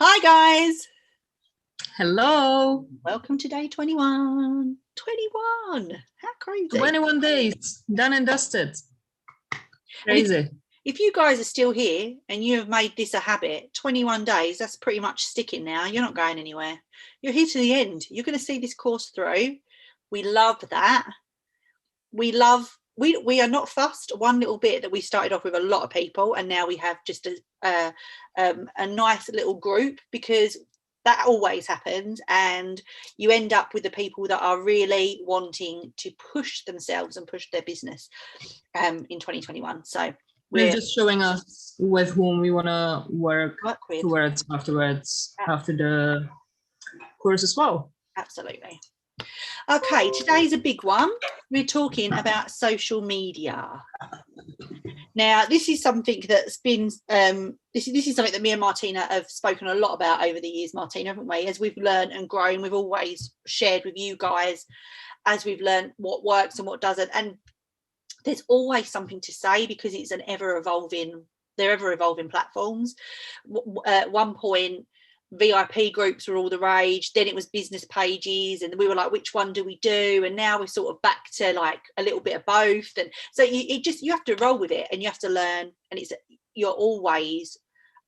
Hi guys, Hello. welcome to day 21. 21, how crazy. 21 days, done and dusted. Crazy. If you guys are still here and you have made this a habit, 21 days, that's pretty much sticking now. You're not going anywhere. You're here to the end. You're going to see this course through. We love that. We are not fussed one little bit that we started off with a lot of people and now we have just a nice little group, because that always happens and you end up with the people that are really wanting to push themselves and push their business in 2021. So we're just showing us with whom we want to work with towards afterwards, after the course as well. Absolutely. Okay, today's a big one. We're talking about social media. Now, this is something that's been, this is something that me and Martina have spoken a lot about over the years, Martina, haven't we? As we've learned and grown, we've always shared with you guys as we've learned what works and what doesn't. And there's always something to say because it's they're ever-evolving platforms. At one point, VIP groups were all the rage, then it was business pages, and we were like, which one do we do? And now we're sort of back to like a little bit of both. And so you have to roll with it and you have to learn, and you're always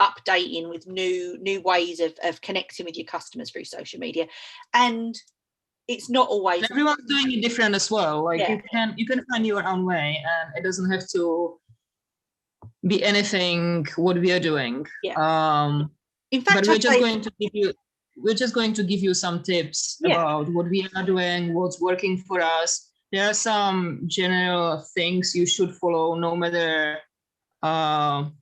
updating with new ways of connecting with your customers through social media. And it's not always, and everyone's doing it different as well. Like you can find your own way, and it doesn't have to be anything what we are doing. In fact, but we're just going to give you some tips about what we are doing, what's working for us. There are some general things you should follow no matter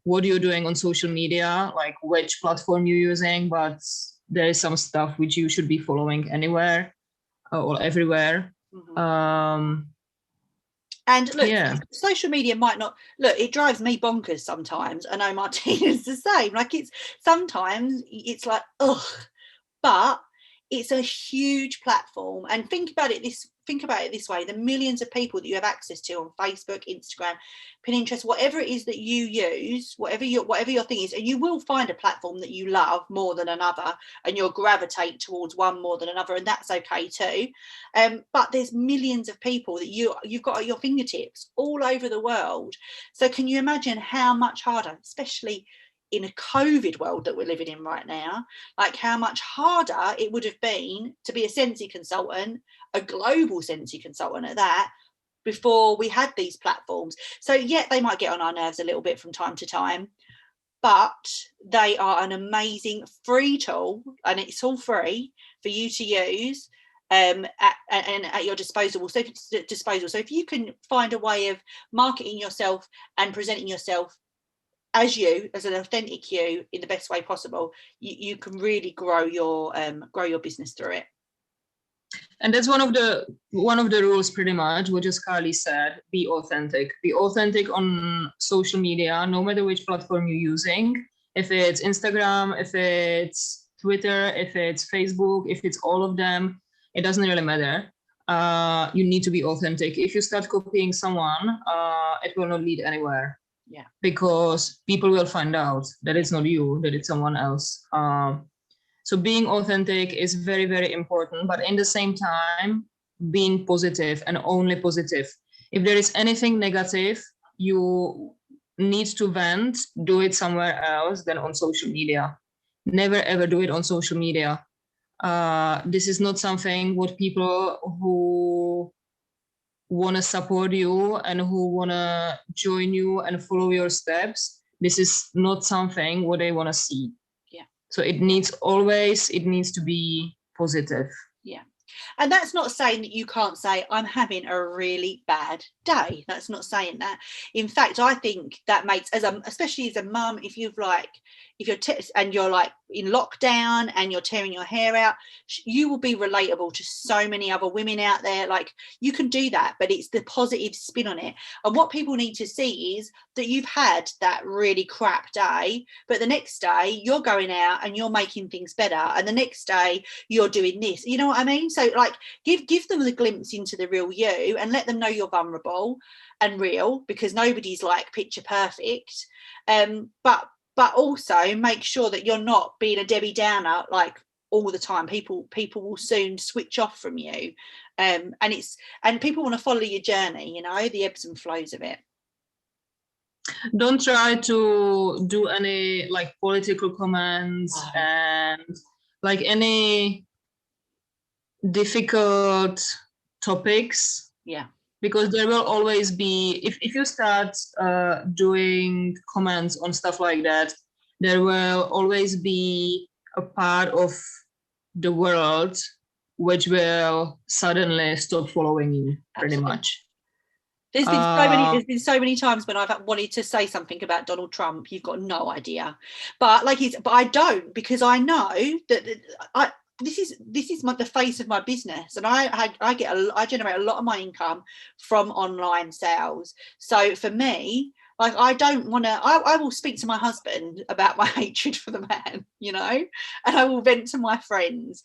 what you're doing on social media, like which platform you're using, but there is some stuff which you should be following anywhere or everywhere. Mm-hmm. And look, social media might not it drives me bonkers sometimes. I know Martina's the same. Like sometimes it's like, ugh, but it's a huge platform. And think about it this way: the millions of people that you have access to on Facebook, Instagram, Pinterest, whatever it is that you use, whatever your thing is, and you will find a platform that you love more than another, and you'll gravitate towards one more than another, and that's okay too. But there's millions of people that you've got at your fingertips all over the world. So can you imagine how much harder, especially in a COVID world that we're living in right now, like how much harder it would have been to be a Scentsy consultant, a global Scentsy consultant at that, before we had these platforms. So they might get on our nerves a little bit from time to time, but they are an amazing free tool, and it's all free for you to use at your disposal. So if you can find a way of marketing yourself and presenting yourself as an authentic you in the best way possible, you can really grow your business through it. And that's one of the rules, pretty much, what just Carly said: be authentic. Be authentic on social media, no matter which platform you're using. If it's Instagram, if it's Twitter, if it's Facebook, if it's all of them, it doesn't really matter. You need to be authentic. If you start copying someone, it will not lead anywhere. Yeah. Because people will find out that it's not you, that it's someone else. So being authentic is very, very important, but in the same time, being positive and only positive. If there is anything negative you need to vent, do it somewhere else than on social media. Never ever do it on social media. This is not something what people who want to support you and who want to join you and follow your steps, this is not something what they want to see. So it needs to be positive. Yeah. And that's not saying that you can't say, I'm having a really bad day. That's not saying that. In fact, I think that makes, especially as a mum, if you're and you're like in lockdown and you're tearing your hair out, you will be relatable to so many other women out there. Like, you can do that, but it's the positive spin on it. And what people need to see is that you've had that really crap day, but the next day you're going out and you're making things better, and the next day you're doing this. You know what I mean? So like give them the glimpse into the real you and let them know you're vulnerable and real, because nobody's like picture perfect. But but also make sure that you're not being a Debbie Downer like all the time. People will soon switch off from you, and people want to follow your journey, you know, the ebbs and flows of it. Don't try to do any like political comments and like any difficult topics. Yeah. Because there will always be, if you start doing comments on stuff like that, there will always be a part of the world which will suddenly stop following you. Pretty much. There's been so many times when I've wanted to say something about Donald Trump. You've got no idea, but I don't, because I know that this is the face of my business, and I generate a lot of my income from online sales. So for me, like, I don't want to, I will speak to my husband about my hatred for the man, you know, and I will vent to my friends.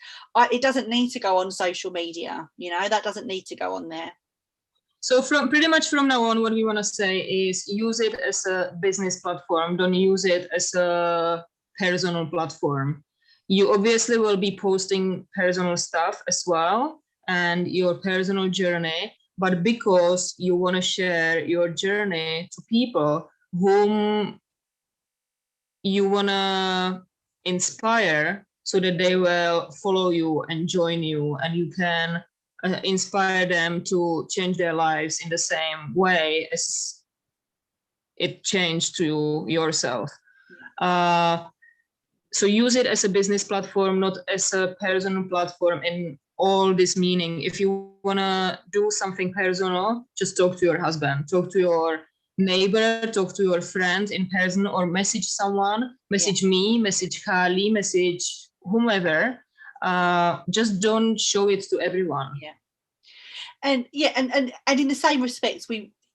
It doesn't need to go on social media, you know, that doesn't need to go on there. So pretty much from now on, what we want to say is use it as a business platform. Don't use it as a personal platform. You obviously will be posting personal stuff as well and your personal journey, but because you want to share your journey to people whom you want to inspire so that they will follow you and join you, and you can inspire them to change their lives in the same way as it changed to yourself. So use it as a business platform, not as a personal platform in all this meaning. If you want to do something personal, just talk to your husband, talk to your neighbor, talk to your friend in person, or message someone, message me, message Kali, message whomever. Just don't show it to everyone. And in the same respects,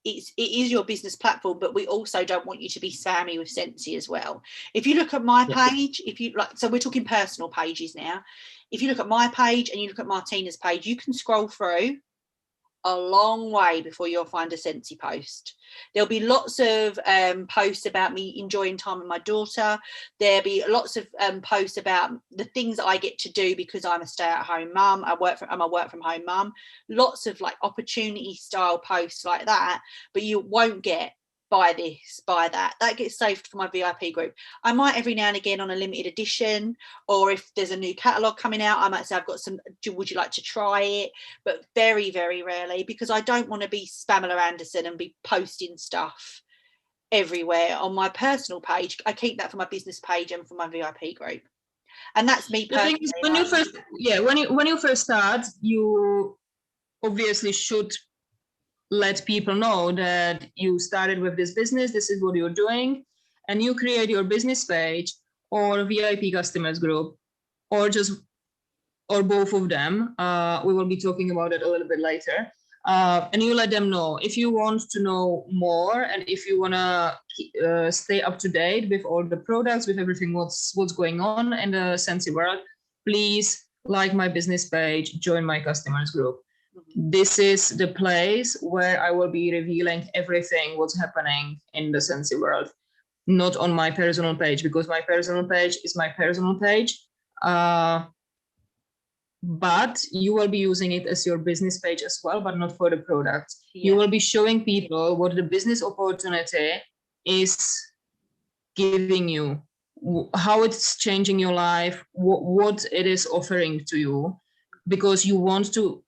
it is your business platform, but we also don't want you to be spammy with Scentsy as well. If you look at my page, if you like, so we're talking personal pages now. If you look at my page and you look at Martina's page, you can scroll through a long way before you'll find a Scentsy post. There'll be lots of posts about me enjoying time with my daughter. There'll be lots of posts about the things I get to do because I'm a stay-at-home mum. I'm a work-from-home mum. Lots of like opportunity style posts like that, but you won't get buy this, buy that. That gets saved for my VIP group. I might every now and again on a limited edition, or if there's a new catalogue coming out, I might say I've got some, would you like to try it? But very, very rarely, because I don't want to be Spamela Anderson and be posting stuff everywhere on my personal page. I keep that for my business page and for my VIP group. And that's me personally. When you first start, you obviously should let people know that you started with this business, this is what you're doing, and you create your business page or VIP customers group, or both of them. We will be talking about it a little bit later. And you let them know if you want to know more, and if you want to stay up to date with all the products, with everything what's going on in the Scentsy world, please like my business page, join my customers group. This is the place where I will be revealing everything what's happening in the Scentsy world, not on my personal page, because my personal page is my personal page. But you will be using it as your business page as well, but not for the product. You will be showing people what the business opportunity is giving you, how it's changing your life, what it is offering to you, because you want to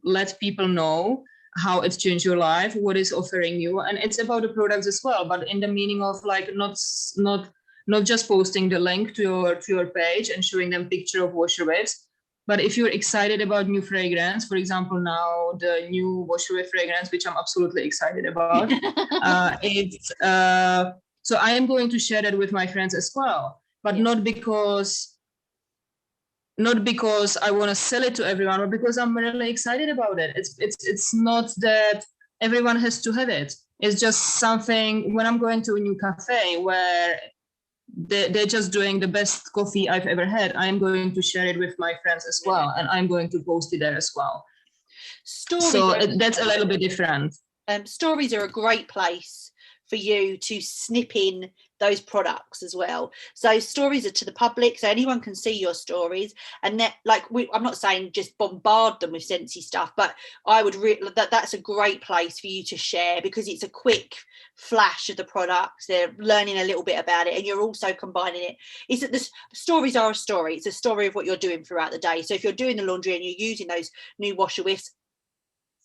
let people know how it's changed your life, what is offering you. And it's about the products as well, but in the meaning of like not just posting the link to your page and showing them picture of washer waves, but if you're excited about new fragrance, for example, now the new washer wave fragrance, which I'm absolutely excited about, so I am going to share that with my friends as well, but not because I want to sell it to everyone, but because I'm really excited about it. It's not that everyone has to have it. It's just something, when I'm going to a new cafe where they're just doing the best coffee I've ever had, I'm going to share it with my friends as well, and I'm going to post it there as well. That's a little bit different. Stories are a great place for you to snip in those products as well. So stories are to the public, so anyone can see your stories, and that, like, I'm not saying just bombard them with Scentsy stuff, but I would that's a great place for you to share, because it's a quick flash of the products. They're learning a little bit about it, and you're also combining it. Is that the stories are a story. It's a story of what you're doing throughout the day. So if you're doing the laundry and you're using those new washer whiffs,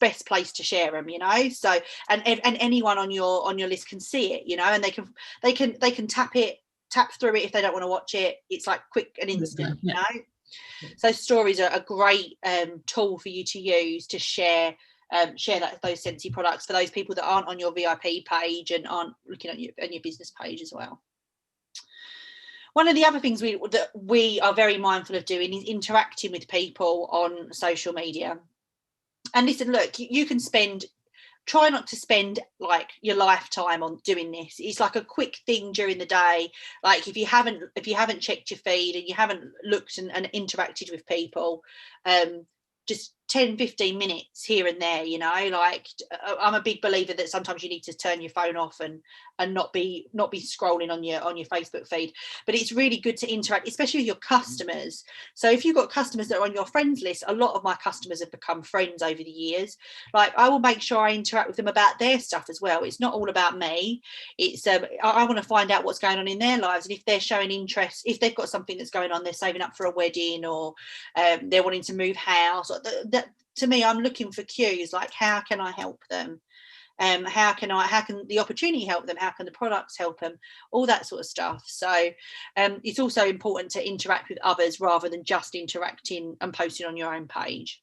best place to share them, you know. So and anyone on your list can see it, you know, and they can tap through it if they don't want to watch it. It's like quick and instant, you know. So stories are a great tool for you to use to share those Scentsy products for those people that aren't on your VIP page and aren't looking at your business page as well. One of the other things that we are very mindful of doing is interacting with people on social media. And listen, look, you can try not to spend like your lifetime on doing this. It's like a quick thing during the day. Like if you haven't checked your feed and you haven't looked and interacted with people, just 10-15 minutes here and there, you know. Like I'm a big believer that sometimes you need to turn your phone off and not be scrolling on your Facebook feed. But it's really good to interact, especially with your customers. So if you've got customers that are on your friends list, a lot of my customers have become friends over the years. Like I will make sure I interact with them about their stuff as well. It's not all about me. It's I want to find out what's going on in their lives, and if they're showing interest, if they've got something that's going on, they're saving up for a wedding, or they're wanting to move house. To me, I'm looking for cues, like how can I help them? How can the opportunity help them? How can the products help them? All that sort of stuff. So it's also important to interact with others rather than just interacting and posting on your own page.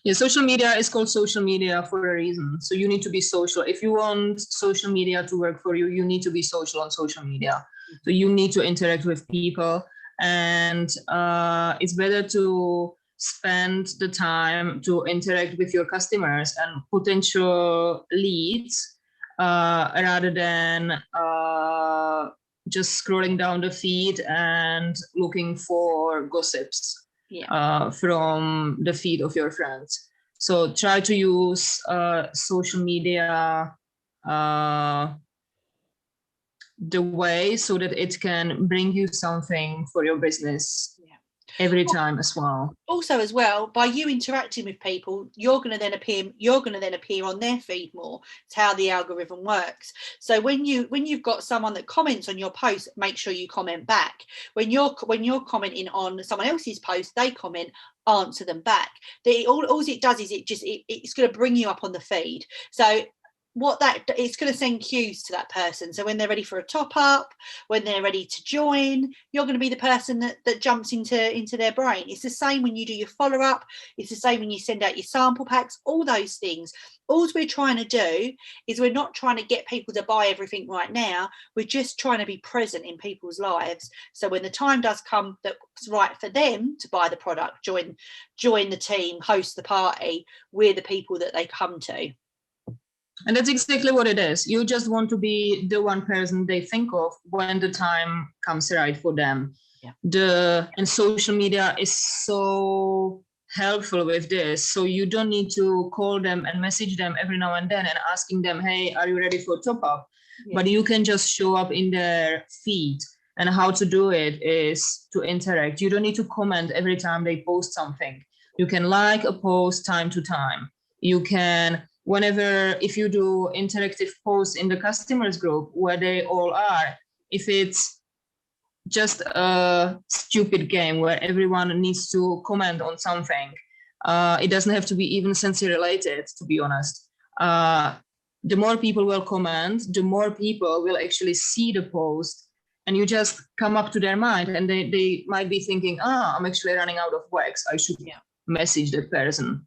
Yeah, social media is called social media for a reason. So you need to be social. If you want social media to work for you, you need to be social on social media. So you need to interact with people, and it's better to spend the time to interact with your customers and potential leads rather than just scrolling down the feed and looking for gossips from the feed of your friends. So try to use social media the way so that it can bring you something for your business every time as well. Also as well, by you interacting with people, you're going to then appear on their feed more. It's how the algorithm works. So when you've got someone that comments on your post, make sure you comment back. When you're commenting on someone else's post, they comment, answer them back. All it does is it's going to bring you up on the feed. So it's going to send cues to that person. So when they're ready for a top up, when they're ready to join, you're going to be the person that jumps into their brain. It's the same when you do your follow up. It's the same when you send out your sample packs, all those things. All we're trying to do is we're not trying to get people to buy everything right now. We're just trying to be present in people's lives. So when the time does come that's right for them to buy the product, join the team, host the party, we're the people that they come to. And that's exactly what it is. You just want to be the one person they think of when the time comes right for them. Yeah. And social media is so helpful with this. So you don't need to call them and message them every now and then and asking them, hey, are you ready for top up? Yeah. But you can just show up in their feed. And how to do it is to interact. You don't need to comment every time they post something. You can like a post time to time. You can, if you do interactive posts in the customers group where they all are, if it's just a stupid game where everyone needs to comment on something, it doesn't have to be even Scentsy related, to be honest. The more people will comment, the more people will actually see the post, and you just come up to their mind, and they might be thinking, I'm actually running out of wax. I should message that person.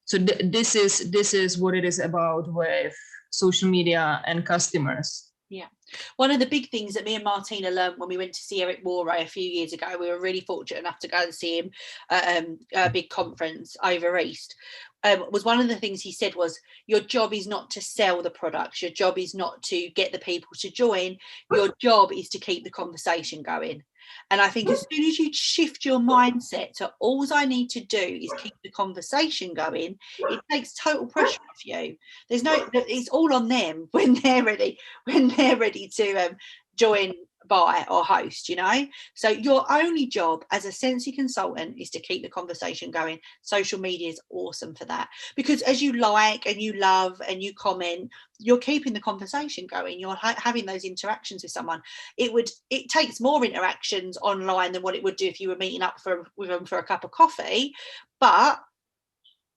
So this is what it is about with social media and customers. Yeah. One of the big things that me and Martina learned when we went to see Eric Moray a few years ago, we were really fortunate enough to go and see him at a big conference over East, was one of the things he said was, your job is not to sell the products, your job is not to get the people to join, your job is to keep the conversation going. And I think as soon as you shift your mindset to all I need to do is keep the conversation going, it takes total pressure off you. There's no, it's all on them when they're ready to join, buy or host, you know. So your only job as a Scentsy consultant is to keep the conversation going. Social media is awesome for that, because as you like and you love and you comment, you're keeping the conversation going, you're having those interactions with someone. It takes more interactions online than what it would do if you were meeting up with them for a cup of coffee, but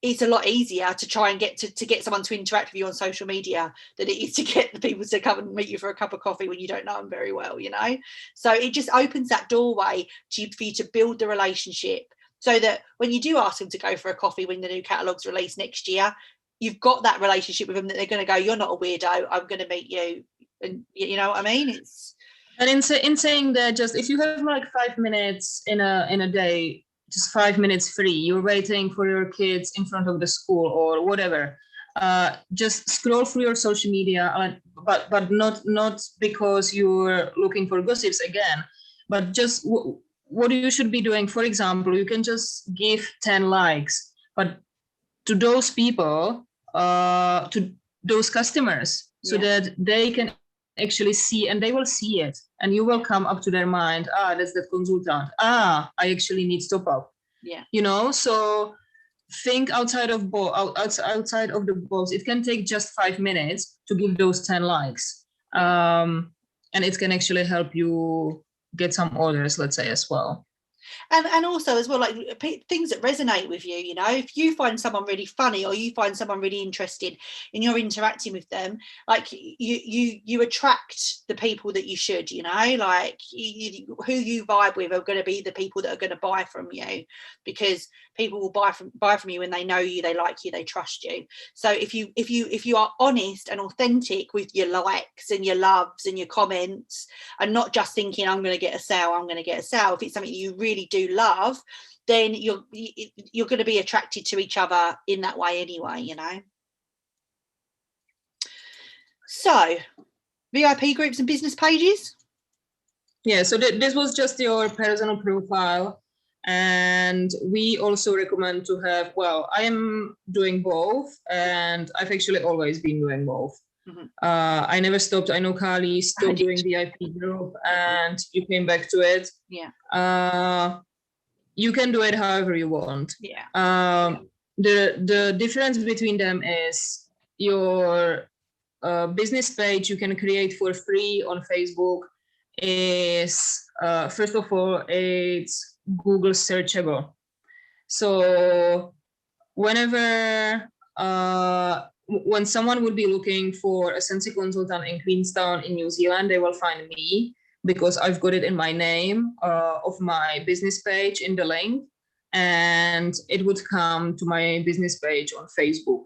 it's a lot easier to try and get to get someone to interact with you on social media than it is to get the people to come and meet you for a cup of coffee when you don't know them very well, you know. So it just opens that doorway for you to build the relationship, so that when you do ask them to go for a coffee when the new catalogue's released next year, you've got that relationship with them that they're going to go, you're not a weirdo, I'm going to meet you. And you know what I mean? It's, and in saying that, just if you have like 5 minutes in a day, just 5 minutes free, you're waiting for your kids in front of the school or whatever, just scroll through your social media, but not because you're looking for gossips again, but just what you should be doing. For example, you can just give 10 likes, but to those people, to those customers, so that they can actually see, and they will see it, and you will come up to their mind, that's that consultant, I actually need top up, you know. So think outside of the box. It can take just 5 minutes to give those 10 likes, and it can actually help you get some orders, let's say, as well. And also as well, like things that resonate with you, you know, if you find someone really funny or you find someone really interested and you're interacting with them, like you attract the people that you should, you know, like who you vibe with are going to be the people that are going to buy from you, because people will buy from you when they know you, they like you, they trust you. So if you are honest and authentic with your likes and your loves and your comments, and not just thinking I'm going to get a sale, if it's something you really do love, then you're going to be attracted to each other in that way anyway, you know. So VIP groups and business pages. Yeah, so this was just your personal profile, and we also recommend to have, well, I am doing both, and I've actually always been doing both. I never stopped. I know Kali stopped doing VIP group and you came back to it. You can do it however you want. The difference between them is your business page you can create for free on Facebook is, first of all, it's Google searchable. So whenever when someone would be looking for a Scentsy consultant in Queenstown in New Zealand, they will find me, because I've got it in my name of my business page in the link, and it would come to my business page on Facebook.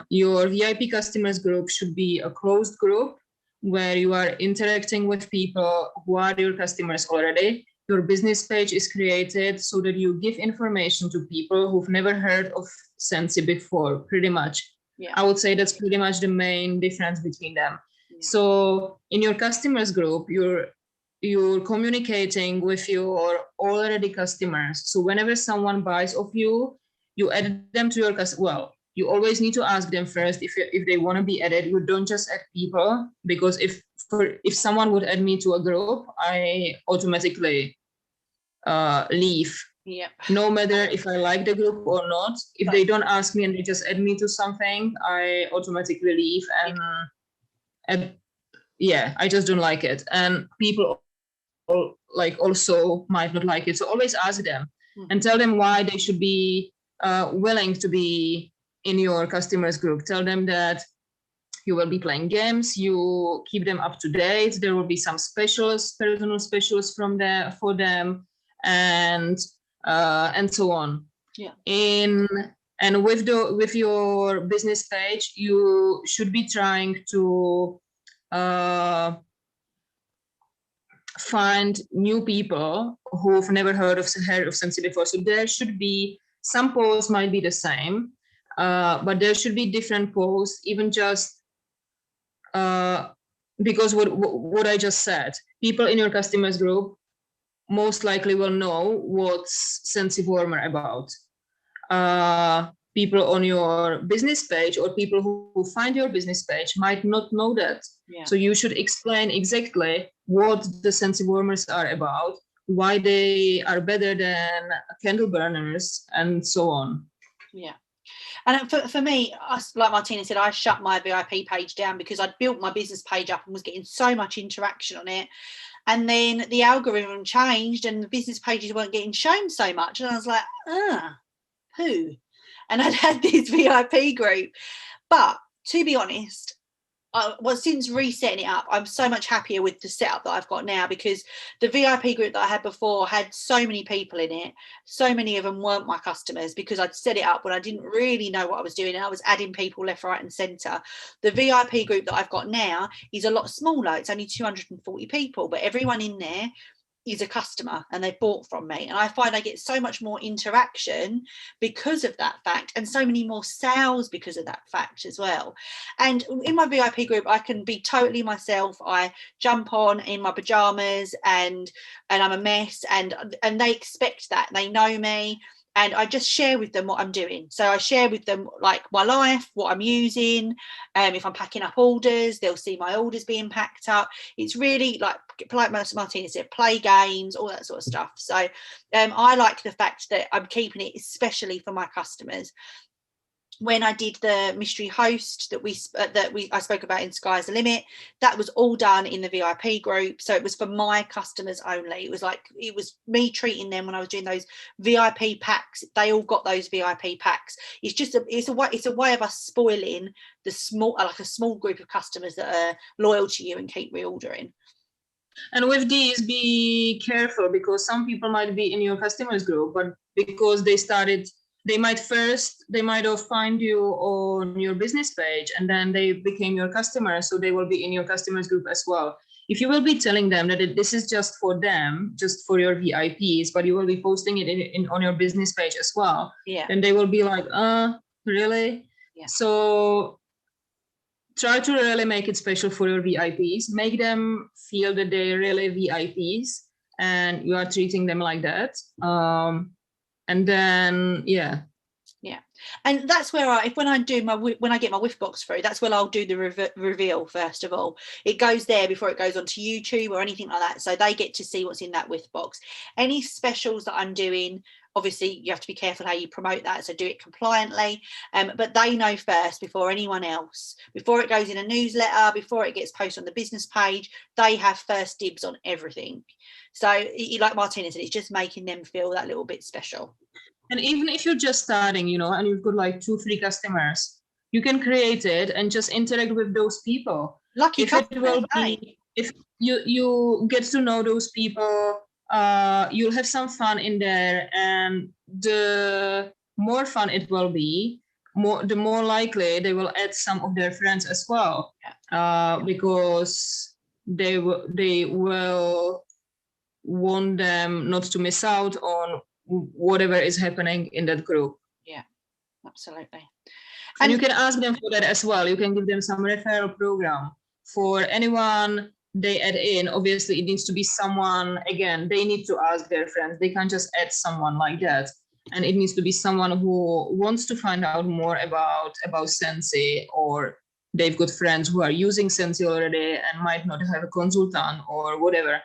Your VIP customers group should be a closed group where you are interacting with people who are your customers already. Your business page is created so that you give information to people who've never heard of Scentsy before, pretty much. I would say that's pretty much the main difference between them. So in your customers group, you're communicating with your already customers. So whenever someone buys of you, you add them to your well, you always need to ask them first if they want to be added. You don't just add people, because if someone would add me to a group, I automatically leave. No matter if I like the group or not. If they don't ask me and they just add me to something, I automatically leave. And I just don't like it. And people also might not like it. So always ask them and tell them why they should be willing to be in your customers group. Tell them that you will be playing games, you keep them up to date, there will be some specials, personal specials for them, and so on. And with your business page, you should be trying to find new people who've never heard of Scentsy before. So there should be some posts might be the same, but there should be different posts, even just because what I just said, people in your customers group most likely will know what's Scentsy Warmer about. People on your business page or people who find your business page might not know that. Yeah. So you should explain exactly what the Scentsy Warmers are about, why they are better than candle burners, and so on. Yeah. And for me, like Martina said, I shut my VIP page down because I'd built my business page up and was getting so much interaction on it. And then the algorithm changed and the business pages weren't getting shown so much. And I was like, who? And I'd had this VIP group. But to be honest, since resetting it up, I'm so much happier with the setup that I've got now, because the VIP group that I had before had so many people in it. So many of them weren't my customers because I'd set it up when I didn't really know what I was doing, and I was adding people left, right and centre. The VIP group that I've got now is a lot smaller. It's only 240 people, but everyone in there is a customer and they've bought from me, and I find I get so much more interaction because of that fact, and so many more sales because of that fact as well. And in my VIP group I can be totally myself. I jump on in my pajamas and I'm a mess, and they expect that. They know me, and I just share with them what I'm doing. So I share with them like my life, what I'm using. If I'm packing up orders, they'll see my orders being packed up. It's really like Martina said, play games, all that sort of stuff. So I like the fact that I'm keeping it especially for my customers. When I did the mystery host that I spoke about in Sky's the Limit, that was all done in the VIP group. So it was for my customers only. It was me treating them when I was doing those VIP packs. They all got those VIP packs. It's a way of us spoiling a small group of customers that are loyal to you and keep reordering. And with these, be careful, because some people might be in your customers group, but because they might have find you on your business page and then they became your customer, so they will be in your customers group as well. If you will be telling them that this is just for them, just for your VIPs, but you will be posting it on your business page as well, then they will be like, really? Yeah. So try to really make it special for your VIPs. Make them feel that they're really VIPs and you are treating them like that. And then, yeah. And that's where when I get my whiff box through, that's when I'll do the reveal first of all. It goes there before it goes onto YouTube or anything like that, so they get to see what's in that whiff box. Any specials that I'm doing, obviously you have to be careful how you promote that, so do it compliantly, but they know first before anyone else. Before it goes in a newsletter, before it gets posted on the business page, they have first dibs on everything. So like Martina said, it's just making them feel that little bit special. And even if you're just starting, and you've got like 2-3 customers, you can create it and just interact with those people. Lucky customers, if you get to know those people, you'll have some fun in there, and the more fun it will be, the more likely they will add some of their friends as well, because they will want them not to miss out on whatever is happening in that group. Yeah, absolutely. And you can ask them for that as well. You can give them some referral program for anyone they add in. Obviously it needs to be someone, again, they need to ask their friends. They can't just add someone like that. And it needs to be someone who wants to find out more about Scentsy, or they've got friends who are using Scentsy already and might not have a consultant or whatever.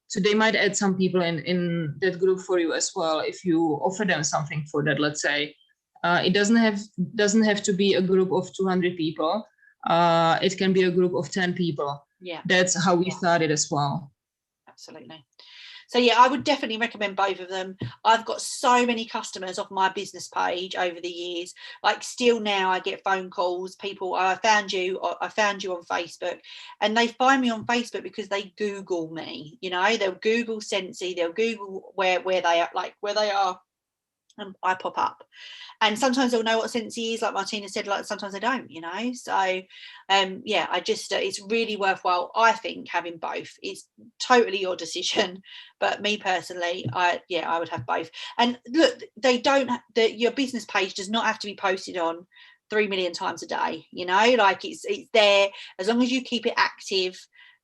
So they might add some people in that group for you as well if you offer them something for that. Let's say it doesn't have to be a group of 200 people. It can be a group of 10 people. Yeah, that's how we started as well. Absolutely. So yeah, I would definitely recommend both of them. I've got so many customers off my business page over the years. Like still now I get phone calls, people, I found you on Facebook, and they find me on Facebook because they Google me, they'll Google Scentsy, they'll Google where they are, like where they are and I pop up. And sometimes they'll know what Scentsy is, like Martina said, like sometimes they don't, you know. So yeah, I just it's really worthwhile, I think, having both. It's totally your decision, but me personally, I would have both. And look, they don't, your business page does not have to be posted on 3 million times a day, you know, like it's there as long as you keep it active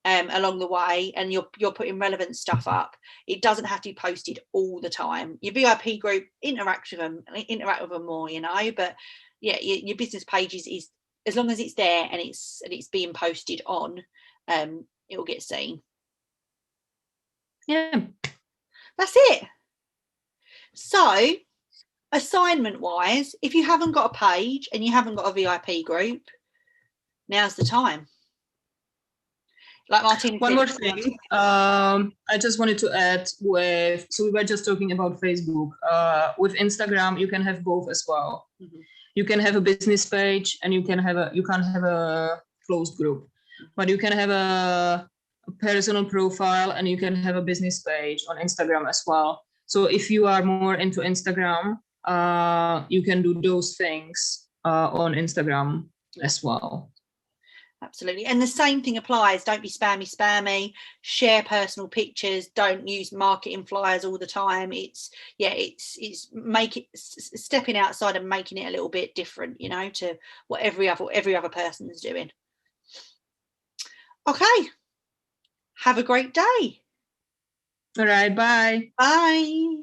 along the way, and you're putting relevant stuff up. It doesn't have to be posted all the time. Your VIP group, interact with them more, you know. But yeah, your business page is as long as it's there and it's being posted on, it'll get seen. Yeah, that's it. So assignment wise, if you haven't got a page and you haven't got a VIP group, now's the time. Like Martina, one more thing I just wanted to add so we were just talking about Facebook. With Instagram, you can have both as well. Mm-hmm. You can have a business page and you can't have a closed group, but you can have a personal profile and you can have a business page on Instagram as well. So if you are more into Instagram, you can do those things on Instagram as well. Absolutely. And the same thing applies. Don't be spammy. Share personal pictures. Don't use marketing flyers all the time. It's stepping outside and making it a little bit different, you know, to what every other person is doing. Okay. Have a great day. All right. Bye. Bye.